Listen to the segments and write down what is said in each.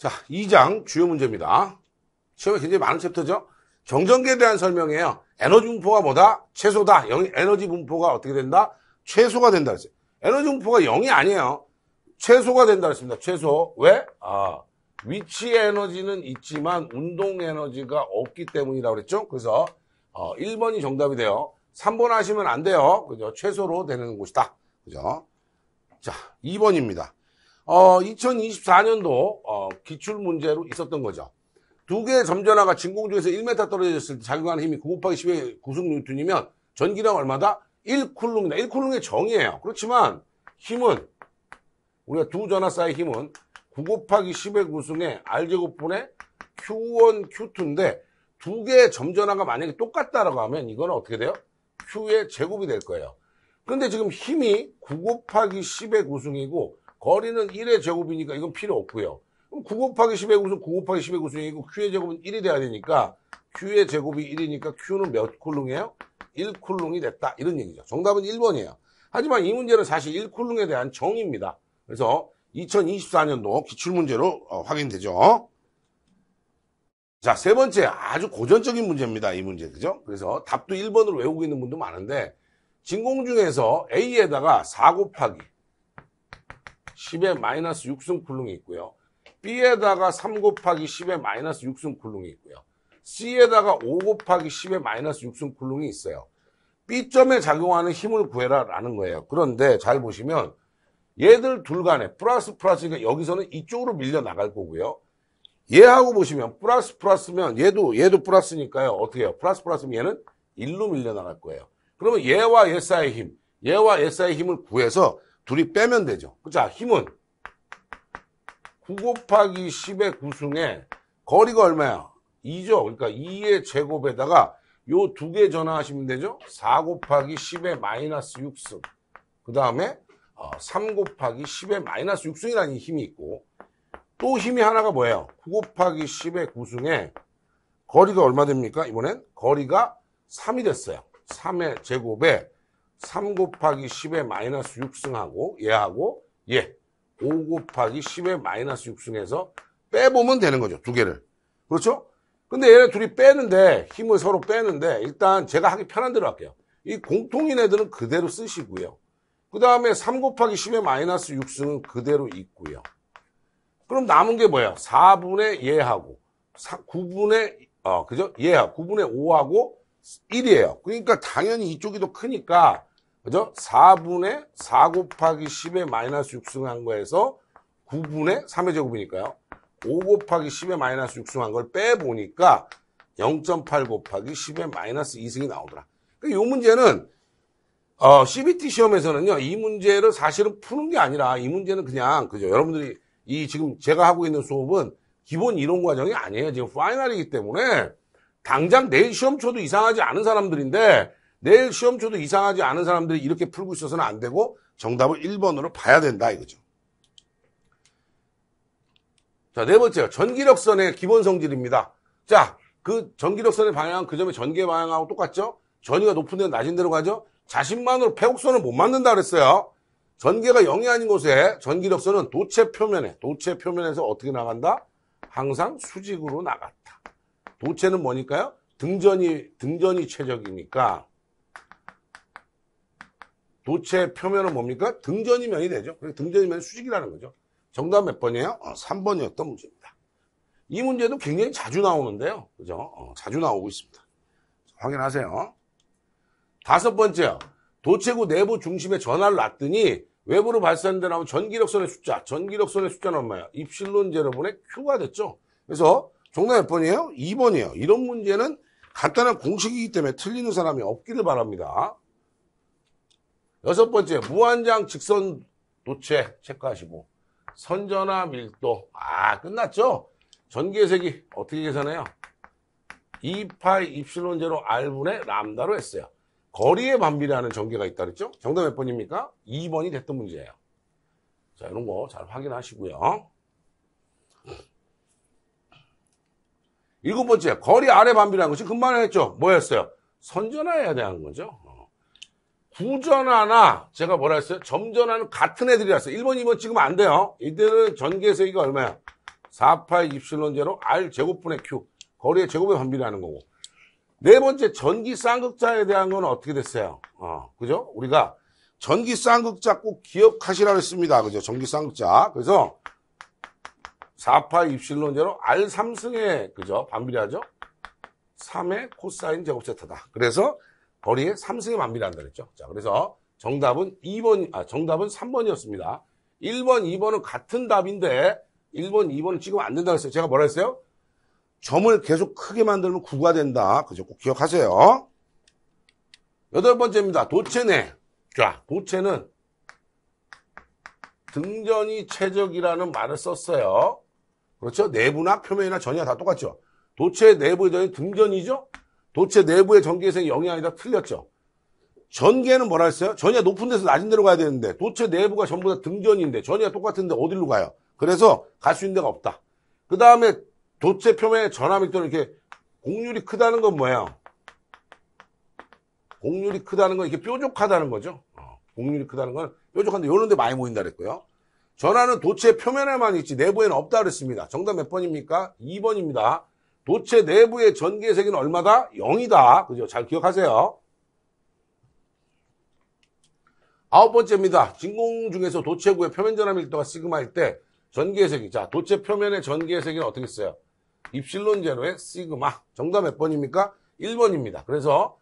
자, 2장 주요 문제입니다. 시험에 굉장히 많은 챕터죠. 정전기에 대한 설명이에요. 에너지 분포가 뭐다? 최소다. 에너지 분포가 어떻게 된다? 최소가 된다 그랬어요. 에너지 분포가 0이 아니에요. 최소가 된다 그랬습니다. 최소. 왜? 위치 에너지는 있지만 운동 에너지가 없기 때문이라고 그랬죠. 그래서 1번이 정답이 돼요. 3번 하시면 안 돼요. 그죠? 최소로 되는 곳이다. 그죠? 자, 2번입니다. 2024년도 기출 문제로 있었던 거죠. 두 개의 점전화가 진공중에서 1m 떨어졌을 때 작용하는 힘이 9 곱하기 10의 구승뉴턴이면 전기량 얼마다? 1쿨룸이다. 1쿨룸의 정의예요. 그렇지만 힘은 우리가 두 전화 사이의 힘은 9 곱하기 10의 구승에 R제곱분의 Q1, Q2인데 두 개의 점전화가 만약에 똑같다라고 하면 이거는 어떻게 돼요? Q의 제곱이 될 거예요. 근데 지금 힘이 9 곱하기 10의 구승이고 거리는 1의 제곱이니까 이건 필요 없고요. 그럼 9 곱하기 10의 구승, 9 곱하기 10의 구승이고 Q의 제곱은 1이 돼야 되니까 Q의 제곱이 1이니까 Q는 몇 쿨룽이에요? 1쿨룽이 됐다. 이런 얘기죠. 정답은 1번이에요. 하지만 이 문제는 사실 1쿨룽에 대한 정의입니다. 그래서 2024년도 기출문제로 확인되죠. 자, 세 번째 아주 고전적인 문제입니다. 이 문제. 그죠? 그래서 답도 1번으로 외우고 있는 분도 많은데 진공중에서 A에다가 4 곱하기 10의 마이너스 6승 쿨룽이 있고요. B에다가 3 곱하기 10의 마이너스 6승 쿨룽이 있고요. C에다가 5 곱하기 10의 마이너스 6승 쿨룽이 있어요. B점에 작용하는 힘을 구해라 라는 거예요. 그런데 잘 보시면 얘들 둘 간에 플러스니까 여기서는 이쪽으로 밀려 나갈 거고요. 얘하고 보시면 플러스면 얘도 플러스니까요. 어떻게 해요? 플러스면 얘는 1로 밀려 나갈 거예요. 그러면 얘와 얘 사이의 힘을 구해서 둘이 빼면 되죠. 자, 힘은 9 곱하기 10의 구승에 거리가 얼마야? 2죠. 그러니까 2의 제곱에다가 요 두 개 전화하시면 되죠. 4 곱하기 10의 마이너스 6승. 그 다음에 3 곱하기 10의 마이너스 6승이라는 힘이 있고 또 힘이 하나가 뭐예요? 9 곱하기 10의 구승에 거리가 얼마 됩니까? 이번엔 거리가 3이 됐어요. 3의 제곱에 3 곱하기 10의 마이너스 6승하고 얘하고 얘 5 곱하기 10의 마이너스 6승에서 빼보면 되는 거죠. 두 개를. 그렇죠? 근데 얘네 둘이 빼는데 힘을 서로 빼는데 일단 제가 하기 편한 대로 할게요. 이 공통인 애들은 그대로 쓰시고요. 그 다음에 3 곱하기 10의 마이너스 6승은 그대로 있고요. 그럼 남은 게 뭐예요? 4분의 얘하고 9분의 그죠? 얘하고 9분의 5하고 1이에요. 그러니까 당연히 이쪽이 더 크니까 그죠? 4분의 4 곱하기 10의 마이너스 6승 한 거에서 9분의 3의 제곱이니까요. 5 곱하기 10의 마이너스 6승 한 걸 빼보니까 0.8 곱하기 10의 마이너스 2승이 나오더라. 그러니까 이 문제는 CBT 시험에서는요. 이 문제를 사실은 푸는 게 아니라 이 문제는 그냥 그죠? 여러분들이 지금 제가 하고 있는 수업은 기본 이론 과정이 아니에요. 지금 파이널이기 때문에 당장 내일 시험 쳐도 이상하지 않은 사람들인데 내일 시험 쳐도 이상하지 않은 사람들이 이렇게 풀고 있어서는 안 되고 정답을 1번으로 봐야 된다 이거죠. 자, 네 번째요. 전기력선의 기본 성질입니다. 자, 그 전기력선의 방향은 그 점의 전기의 방향하고 똑같죠? 전위가 높은 데는 낮은 데로 가죠? 자신만으로 폐곡선을 못 만든다 그랬어요. 전개가 0이 아닌 곳에 전기력선은 도체 표면에서 어떻게 나간다? 항상 수직으로 나갔다. 도체는 뭐니까요? 등전이 최적이니까 도체 표면은 뭡니까? 등전이면이 되죠. 그래서 등전이면이 수직이라는 거죠. 정답 몇 번이에요? 3번이었던 문제입니다. 이 문제도 굉장히 자주 나오는데요. 그죠? 자주 나오고 있습니다. 확인하세요. 다섯 번째요. 도체구 내부 중심에 전하를 놨더니 외부로 발산돼 나온 전기력선의 숫자는 얼마야? 입실론 제로분의 Q가 됐죠. 그래서 정답 몇 번이에요? 2번이에요. 이런 문제는 간단한 공식이기 때문에 틀리는 사람이 없기를 바랍니다. 여섯 번째, 무한장 직선 도체 체크하시고 선전화 밀도 끝났죠? 전기의 세기 어떻게 계산해요? 2파이 입실론 제로 R분의 람다로 했어요. 거리에 반비례하는 전개가 있다 그랬죠? 정답 몇 번입니까? 2번이 됐던 문제예요. 자, 이런 거 잘 확인하시고요. 일곱 번째, 거리 아래 반비례하는 것이 금방 했죠? 뭐였어요? 선전화해야 되는 거죠. 구전화나 제가 뭐라 했어요? 점전화는 같은 애들이라서 1번, 2번 찍으면 안 돼요. 이때는 전개의 세기가 얼마야? 4파이 입실론 제로 R 제곱분의 Q. 거리의 제곱에 반비례하는 거고. 네 번째, 전기 쌍극자에 대한 건 어떻게 됐어요? 그죠? 우리가 전기 쌍극자 꼭 기억하시라고 했습니다. 그죠? 전기 쌍극자. 그래서 4파이 입실론 제로 R 3승에, 그죠? 반비례하죠? 3의 코사인 제곱 세타다. 그래서 거리의 3승에 반비례한다 그랬죠. 자, 그래서 정답은 3번이었습니다. 1번, 2번은 같은 답인데 1번, 2번은 찍으면 안 된다고 했어요. 제가 뭐라 했어요? 점을 계속 크게 만들면 9가 된다. 그죠? 꼭 기억하세요. 8번째입니다. 도체네. 자, 도체는 등전이 최적이라는 말을 썼어요. 그렇죠? 내부나 표면이나 전이나 다 똑같죠. 도체 내부의 전이 등전이죠? 도체 내부의 전기회생이 0이 아니다. 틀렸죠. 전기에는 뭐라 했어요? 전이가 높은 데서 낮은 데로 가야 되는데 도체 내부가 전부 다 등전인데 전이가 똑같은데 어디로 가요? 그래서 갈 수 있는 데가 없다. 그 다음에 도체 표면의 전압밀도는 이렇게 곡률이 크다는 건 뭐예요? 곡률이 크다는 건 이렇게 뾰족하다는 거죠. 곡률이 크다는 건 뾰족한데 요런 데 많이 모인다 그랬고요. 전하는 도체 표면에만 있지 내부에는 없다 그랬습니다. 정답 몇 번입니까? 2번입니다. 도체 내부의 전기의 세기는 얼마다? 0이다. 그죠? 잘 기억하세요. 9번째입니다. 진공 중에서 도체구의 표면 전압 밀도가 시그마일 때 전기의 세기. 자, 도체 표면의 전기의 세기는 어떻게 써요? 입실론 제로의 시그마. 정답 몇 번입니까? 1번입니다. 그래서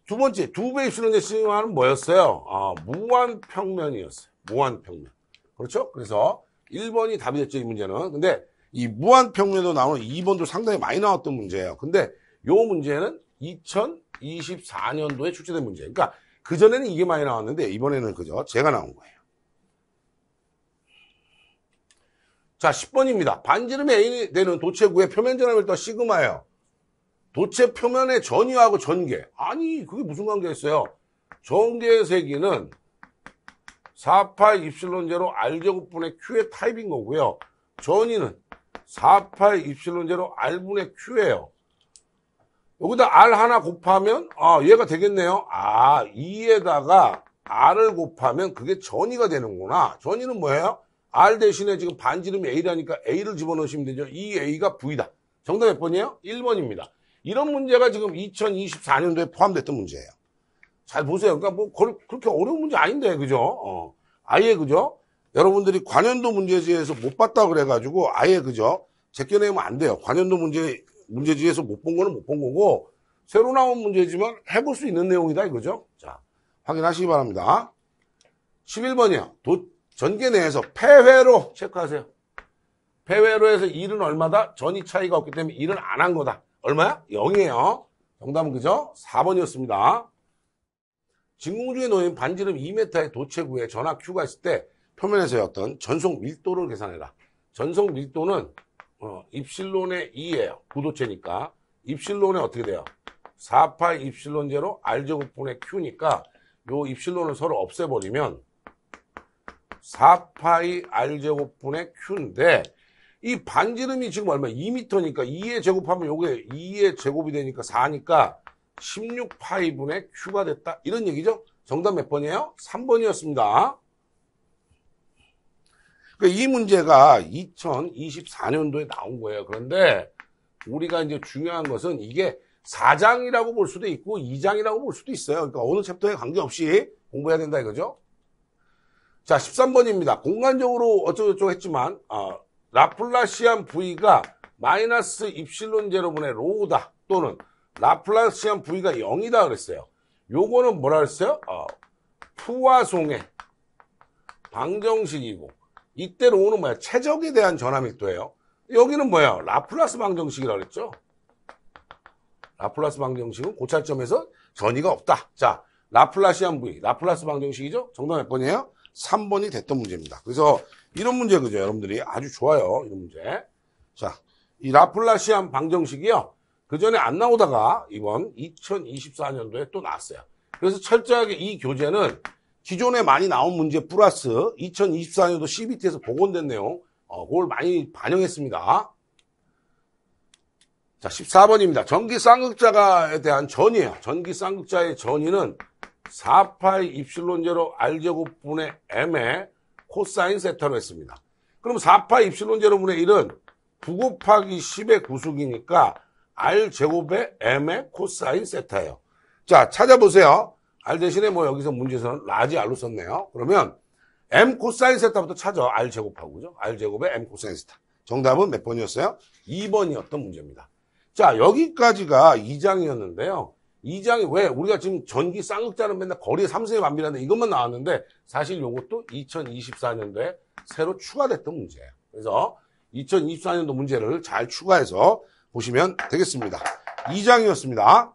두 번째, 2배 입실론 제 시그마는 뭐였어요? 무한평면이었어요. 무한평면. 그렇죠? 그래서 1번이 답이 됐죠, 이 문제는. 근데 이 무한평면으로 나오는 2번도 상당히 많이 나왔던 문제예요. 근데 요 문제는 2024년도에 출제된 문제. 그러니까 그전에는 이게 많이 나왔는데 이번에는 그죠? 제가 나온 거예요. 자, 10번입니다. 반지름이 A이 되는 도체구의 표면 전압 밀도가 시그마예요. 도체 표면의 전위하고 전개. 아니, 그게 무슨 관계가 있어요? 전개의 세기는 4파이 입실론 제로 R제곱분의 Q의 타입인 거고요. 전위는 4파이 입실론 제로 R분의 Q예요. 여기다 R 하나 곱하면, 얘가 되겠네요. 2에다가 R을 곱하면 그게 전위가 되는구나. 전위는 뭐예요? R 대신에 지금 반지름이 A라니까 A를 집어넣으시면 되죠. 이 A가 V다. 정답 몇 번이에요? 1번입니다. 이런 문제가 지금 2024년도에 포함됐던 문제예요. 잘 보세요. 그러니까 뭐 그렇게 어려운 문제 아닌데, 그죠? 아예 그죠? 여러분들이 관연도 문제지에서 못 봤다 그래가지고 아예 그죠? 제껴내면 안 돼요. 관연도 문제지에서 못 본 거는 못 본 거고 새로 나온 문제지만 해볼 수 있는 내용이다 이거죠. 자, 확인하시기 바랍니다. 11번이요. 전개 내에서 폐회로 체크하세요. 폐회로 해서 1은 얼마다? 전이 차이가 없기 때문에 1은 안 한 거다. 얼마야? 0이에요. 정답은 그죠? 4번이었습니다. 진공중에 놓인 반지름 2m의 도체구에 전하 Q가 있을 때 표면에서의 어떤 전속 밀도를 계산해라. 전속 밀도는 입실론의 2예요. 구도체니까. 입실론에 어떻게 돼요? 4파이 입실론 제로 R제곱분의 Q니까 요 입실론을 서로 없애버리면 4파이 R제곱분의 Q인데 이 반지름이 지금 얼마? 2m니까 2에 제곱하면 요게 2의 제곱이 되니까 4니까 16파이분의 Q가 됐다. 이런 얘기죠. 정답 몇 번이에요? 3번이었습니다. 그러니까 이 문제가 2024년도에 나온 거예요. 그런데 우리가 이제 중요한 것은 이게 4장이라고 볼 수도 있고 2장이라고 볼 수도 있어요. 그러니까 어느 챕터에 관계없이 공부해야 된다 이거죠. 자, 13번입니다. 공간적으로 어쩌고저쩌고 했지만 라플라시안 V가 마이너스 입실론 제로분의 로우다. 또는 라플라시안 V가 0이다 그랬어요. 요거는 뭐라 그랬어요? 푸아송의 방정식이고 이때 로우는 뭐야? 최적에 대한 전압밀도예요. 여기는 뭐야? 라플라스 방정식이라고 그랬죠. 라플라스 방정식은 고찰점에서 전이가 없다. 자, 라플라시안 V, 라플라스 방정식이죠? 정답 몇 번이에요? 3번이 됐던 문제입니다. 그래서 이런 문제 그죠? 여러분들이 아주 좋아요. 이런 문제. 자, 이 라플라시안 방정식이요. 그 전에 안 나오다가 이번 2024년도에 또 나왔어요. 그래서 철저하게 이 교재는 기존에 많이 나온 문제 플러스 2024년도 CBT에서 복원된 내용, 그걸 많이 반영했습니다. 자, 14번입니다. 전기 쌍극자에 대한 전이에요. 전기 쌍극자의 전이는 4파이 입실론 제로 R제곱분의 M의 코사인 세타로 했습니다. 그럼 4파이 입실론 제로분의 1은 9 곱하기 10의 구속이니까 R제곱의 M의 코사인 세타예요. 자, 찾아보세요. R 대신에 뭐 여기서 문제에서는 라지 R로 썼네요. 그러면 M 코사인 세타부터 찾아. R제곱하고, 그죠? R제곱의 M 코사인 세타. 정답은 몇 번이었어요? 2번이었던 문제입니다. 자, 여기까지가 2장이었는데요. 2장이 왜? 우리가 지금 전기 쌍극자는 맨날 거리의 3세의 반비례인데 이것만 나왔는데 사실 이것도 2024년도에 새로 추가됐던 문제예요. 그래서 2024년도 문제를 잘 추가해서 보시면 되겠습니다. 2장이었습니다.